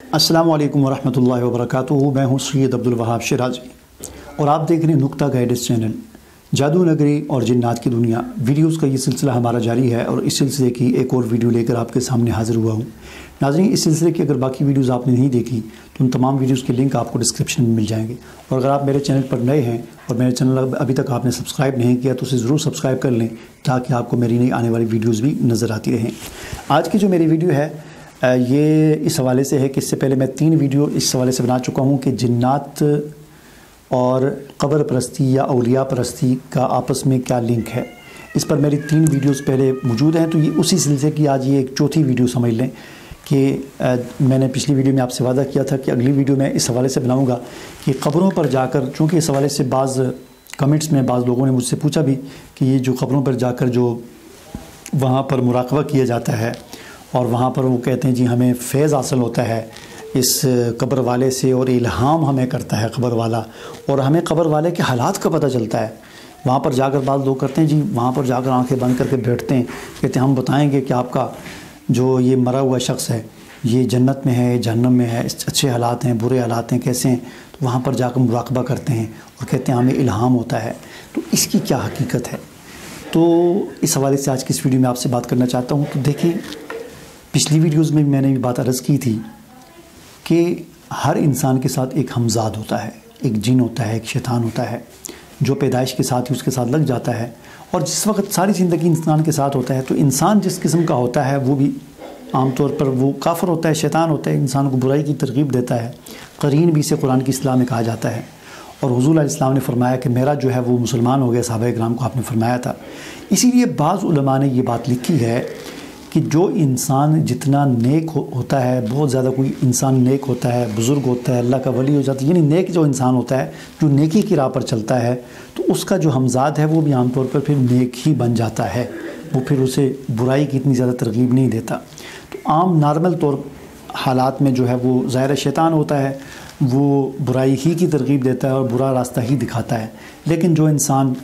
अस्सलाम वालेकुम वरहमतुल्लाहि वबरकातुहू। मैं हूँ सैयद अब्दुल वहाब शिराजी और आप देख रहे हैं नुक्ता गाइडेंस चैनल। जादू नगरी और जिन्नात की दुनिया वीडियोस का ये सिलसिला हमारा जारी है और इस सिलसिले की एक और वीडियो लेकर आपके सामने हाज़िर हुआ हूँ। नाज़रीन, इस सिलसिले की अगर बाकी वीडियोस आपने नहीं देखी तो उन तमाम वीडियोस के लिंक आपको डिस्क्रिप्शन में मिल जाएंगे। और अगर आप मेरे चैनल पर नए हैं और मेरे चैनल अभी तक आपने सब्सक्राइब नहीं किया तो उसे ज़रूर सब्सक्राइब कर लें ताकि आपको मेरी नई आने वाली वीडियोज़ भी नज़र आती रहें। आज की जो मेरी वीडियो है ये इस हवाले से है कि इससे पहले मैं 3 वीडियो इस हवाले से बना चुका हूँ कि जिन्नात और क़ब्र परस्ती या औलिया परस्ती का आपस में क्या लिंक है। इस पर मेरी 3 वीडियोस पहले मौजूद हैं, तो ये उसी सिलसिले की आज ये एक चौथी वीडियो समझ लें कि मैंने पिछली वीडियो में आपसे वादा किया था कि अगली वीडियो में इस हवाले से बनाऊँगा कि क़ब्रों पर जाकर, चूँकि इस हवाले से बाज़ कमेंट्स में बाज़ लोगों ने मुझसे पूछा भी कि ये जो क़ब्रों पर जाकर जो वहाँ पर मुराक़बा किया जाता है और वहाँ पर वो कहते हैं जी हमें फैज़ हासिल होता है इस कब्र वाले से और इल्हाम हमें करता है कब्र वाला, और हमें कब्र वाले के हालात का पता चलता है। वहाँ पर जाकर बाद लोग करते हैं जी, वहाँ पर जाकर आंखें बंद करके बैठते हैं, कहते हैं हम बताएंगे कि आपका जो ये मरा हुआ शख्स है ये जन्नत में है, जहन्नम में है, अच्छे हालात हैं, बुरे हालात हैं, कैसे हैं। तो वहाँ पर जाकर मुराक़बा करते हैं और कहते हैं हमें इल्हाम होता है। तो इसकी क्या हकीकत है, तो इस हवाले से आज की इस वीडियो में आपसे बात करना चाहता हूँ। तो देखिए, पिछली वीडियोज़ में मैंने भी बात अर्ज़ की थी कि हर इंसान के साथ एक हमज़ाद होता है, एक जिन होता है, एक शैतान होता है जो पैदाइश के साथ ही उसके साथ लग जाता है। और जिस वक्त सारी ज़िंदगी इंसान के साथ होता है तो इंसान जिस किस्म का होता है वो भी आमतौर पर वो काफ़िर होता है, शैतान होता है, इंसान को बुराई की तरगीब देता है। करीन भी इसे कुरान की इस्लाह में कहा जाता है। और हुज़ूर अलैहिस्सलाम ने फरमाया कि मेरा जो है वो मुसलमान हो गया, सहाबा किराम को आपने फरमाया था। इसीलिए बाज़ उलमा ने ये बात लिखी है कि जो इंसान जितना नेक होता है, बहुत ज़्यादा कोई इंसान नेक होता है, बुज़ुर्ग होता है, अल्लाह का वली हो जाता है, यानी नेक जो इंसान होता है, जो नेकी की राह पर चलता है, तो उसका जो हमज़ाद है वो भी आमतौर पर फिर नेक ही बन जाता है। वो फिर उसे बुराई की इतनी ज़्यादा तरगीब नहीं देता। तो आम नॉर्मल तौर हालात में जो है वो ज़ाहिर शैतान होता है, वो बुराई ही की तरगीब देता है और बुरा रास्ता ही दिखाता है। लेकिन जो इंसान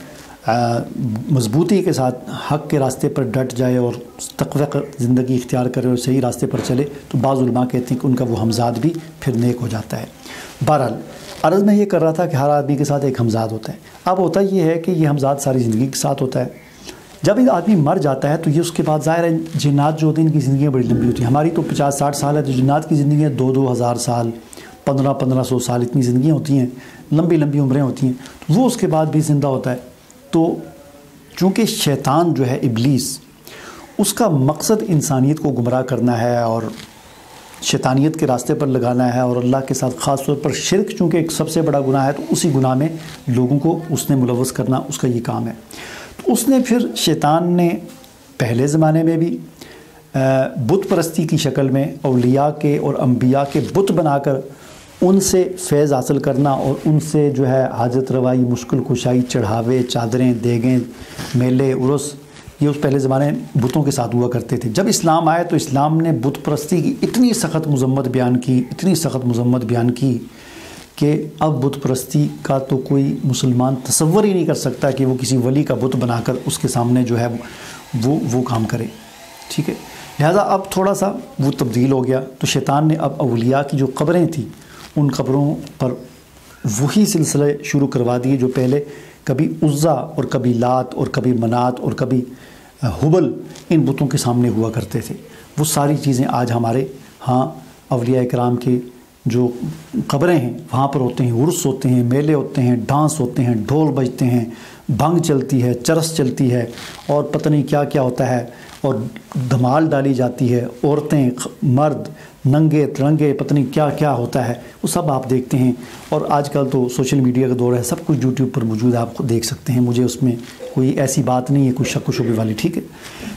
मज़बूती के साथ हक़ के रास्ते पर डट जाए और तक़वा ज़िंदगी इख्तियार करे और सही रास्ते पर चले तो बाज़ उलमा कहते हैं कि उनका वो हमज़ाद भी फिर नेक हो जाता है। बहरहाल अर्ज़ में ये कर रहा था कि हर आदमी के साथ एक हमज़ाद होता है। अब होता ये है कि ये हमज़ाद सारी ज़िंदगी के साथ होता है। जब एक आदमी मर जाता है तो ये उसके बाद ज़ाहिर है जिन्नात जो होती हैं इनकी ज़िंदगियाँ बड़ी लंबी होती हैं। हमारी तो 50-60 साल है, तो जिन्नात की ज़िंदगियाँ 2-2 हज़ार साल, 1500 साल इतनी ज़िंदगियाँ होती हैं, लंबी लंबी उम्रें होती हैं। तो वो उसके बाद भी ज़िंदा होता है। तो चूँकि शैतान जो है इब्लीस, उसका मकसद इंसानियत को गुमराह करना है और शैतानियत के रास्ते पर लगाना है और अल्लाह के साथ ख़ास तौर पर शिरक चूँकि एक सबसे बड़ा गुनाह है तो उसी गुनाह में लोगों को उसने मुलव्वस करना उसका ये काम है। तो उसने फिर शैतान ने पहले ज़माने में भी बुत परस्ती की शक्ल में औलिया के और अम्बिया के बुत बनाकर उनसे फैज़ हासिल करना और उनसे जो है हाजत रवाई, मुश्किल कुशाई, चढ़ावे, चादरें, देगें, मेले, उर्स, ये उस पहले ज़माने बुतों के साथ हुआ करते थे। जब इस्लाम आया तो इस्लाम ने बुत परस्ती की इतनी सख़्त मज़म्मत बयान की, इतनी सख़्त मज़म्मत बयान की कि अब बुत परस्ती का तो कोई मुसलमान तसव्वुर ही नहीं कर सकता कि वो किसी वली का बुत बनाकर उसके सामने जो है वो काम करे। ठीक है, लिहाजा अब थोड़ा सा वो तब्दील हो गया। तो शैतान ने अब औलिया की जो कब्रें थी उन कब्रों पर वही सिलसिले शुरू करवा दिए जो पहले कभी उज़्ज़ा और कभी लात और कभी मनात और कभी हुबल इन बुतों के सामने हुआ करते थे। वो सारी चीज़ें आज हमारे यहाँ औलिया इकराम के जो कब्रें हैं वहाँ पर होते हैं, उर्स होते हैं, मेले होते हैं, डांस होते हैं, ढोल बजते हैं, भंग चलती है, चरस चलती है और पता नहीं क्या क्या होता है और धमाल डाली जाती है। औरतें, मर्द नंगे तिरंगे, पता नहीं क्या क्या होता है, वो सब आप देखते हैं। और आजकल तो सोशल मीडिया का दौर है, सब कुछ यूट्यूब पर मौजूद है, आप देख सकते हैं। मुझे उसमें कोई ऐसी बात नहीं है कोई शक शुबे वाली। ठीक है,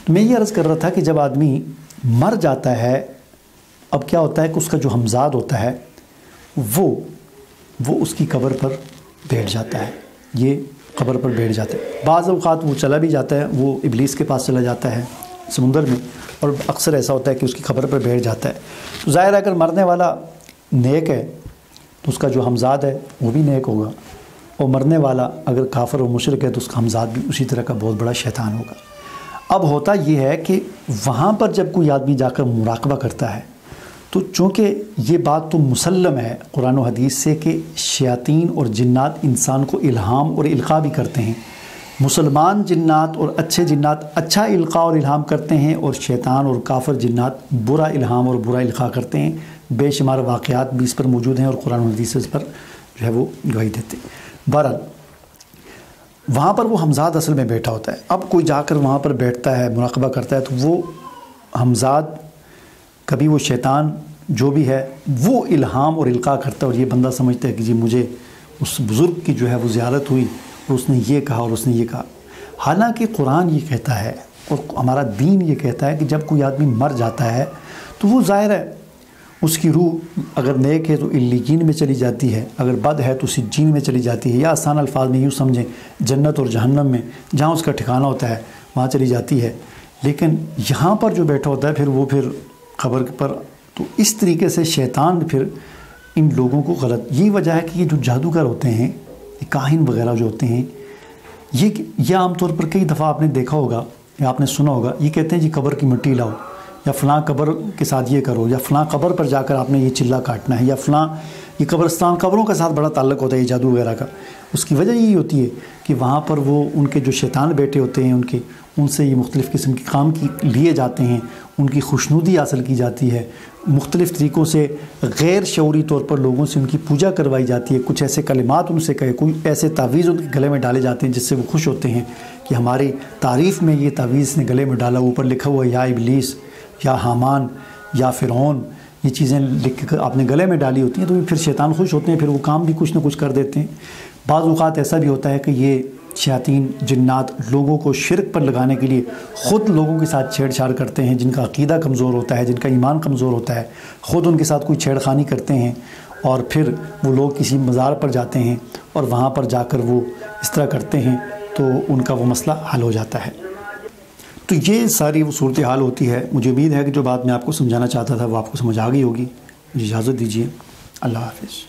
तो मैं ये अर्ज़ कर रहा था कि जब आदमी मर जाता है अब क्या होता है कि उसका जो हमज़ाद होता है वो उसकी कब्र पर बैठ जाता है, ये कब्र पर बैठ जाता है। बाज़ औक़ात वो चला भी जाता है, वो इब्लीस के पास चला जाता है समुंदर में, और अक्सर ऐसा होता है कि उसकी कब्र पर बैठ जाता है। तो ज़ाहिर है अगर मरने वाला नेक है तो उसका जो हमज़ाद है वो भी नेक होगा, और मरने वाला अगर काफ़िर और मुशरिक है तो उसका हमज़ाद भी उसी तरह का बहुत बड़ा शैतान होगा। अब होता ये है कि वहाँ पर जब कोई आदमी जाकर मुराक़बा करता है تو چونکہ یہ بات تو مسلم ہے قرآن و حدیث سے کہ شیاطین اور جنات انسان کو الہام اور القاء بھی کرتے ہیں، مسلمان جنات اور اچھے جنات اچھا القاء اور الہام کرتے ہیں، اور شیطان اور کافر جنات برا الہام اور برا القاء کرتے ہیں۔ بے شمار واقعات بھی اس پر موجود ہیں اور قرآن و حدیث اس پر جو ہے وہ گواہی دیتے ہیں۔ بہرحال وہاں پر وہ حمزاد اصل میں بیٹھا ہوتا ہے۔ اب کوئی جا کر وہاں پر بیٹھتا ہے، مراقبہ کرتا ہے، تو وہ حمزاد کبھی وہ شیطان جو بھی ہے وہ الہام اور القاء کرتا ہے، اور یہ بندہ سمجھتا ہے کہ جی مجھے اس بزرگ کی جو ہے وہ زیارت ہوئی اور اس نے یہ کہا اور اس نے یہ کہا۔ حالانکہ قرآن یہ کہتا ہے اور ہمارا دین یہ کہتا ہے کہ جب کوئی آدمی مر جاتا ہے تو وہ ظاہر ہے اس کی روح اگر نیک ہے تو علیین میں چلی جاتی ہے، اگر بد ہے تو سجین میں چلی جاتی ہے، یا آسان الفاظ میں یوں سمجھیں جنت اور جہنم میں جہاں اس کا ٹھکانہ ہوتا ہے وہاں چلی جاتی ہے۔ لیکن یہاں پر جو بیٹھا ہوتا ہے پھر قبر پر، تو اس طریقے سے شیطان پھر ان لوگوں کو غلط، یہی وجہ ہے کہ یہ جو جادوگر ہوتے ہیں، یہ کاہن وغیرہ جو ہوتے ہیں، یہ عام طور پر کئی دفعہ آپ نے دیکھا ہوگا یا آپ نے سنا ہوگا، یہ کہتے ہیں جی قبر کی مٹی لاؤ، یا فلاں قبر کے ساتھ یہ کرو، یا فلاں قبر پر جا کر آپ نے یہ چلہ کاٹنا ہے، یا فلاں یہ قبرستان، قبروں کے ساتھ بڑا تعلق ہوتا ہے یہ جادو وغیرہ کا۔ اس کی وجہ یہی ہوتی ہے کہ وہاں پر وہ ان کے جو شیطان بیٹھے ہوتے ہیں ان سے یہ مختلف قسم کے کام لیے جاتے ہیں، ان کی خوشنودی حاصل کی جاتی ہے، مختلف طریقوں سے غیر شعوری طور پر لوگوں سے ان کی پوجا کروائی جاتی ہے، کچھ ایسے کلمات ان سے کہے، کوئی ایسے تعویذ ان کے گلے میں ڈالے جاتے ہیں جس سے وہ خوش ہوتے ہیں کہ ہماری تعریف میں یہ تعویذ نے گلے میں ڈالا، اوپر لکھا ہوا ہے یا ابلیس یا حامان یا فرعون، یہ چیزیں لکھ کر آپ نے گلے میں ڈالی ہوتی ہیں، تو پھر شیطان خوش ہوتے ہیں، پھر وہ کام بھی کچھ نہ کچھ کر دیتے ہیں۔ بعض اوقات ایسا بھی ہوتا ہے کہ یہ شیاطین جنات لوگوں کو شرک پر لگانے کے لیے خود لوگوں کے ساتھ چھیڑ چھاڑ کرتے ہیں، جن کا عقیدہ کمزور ہوتا ہے، جن کا ایمان کمزور ہوتا ہے، خود ان کے ساتھ کوئی چھیڑ خانی کرتے ہیں، اور پھر وہ لوگ کسی مزار پر جاتے ہیں اور وہاں پر جا کر وہ اس طرح کرتے ہیں تو ان کا وہ مسئلہ حل ہو جاتا ہے۔ تو یہ ساری وہ صورتحال ہوتی ہے۔ مجھے امید ہے کہ جو بات میں آپ کو سمجھانا چاہتا تھا وہ آپ کو سمجھ آ گئی ہوگی۔ مجھے اجازت دیجیے، اللہ حافظ۔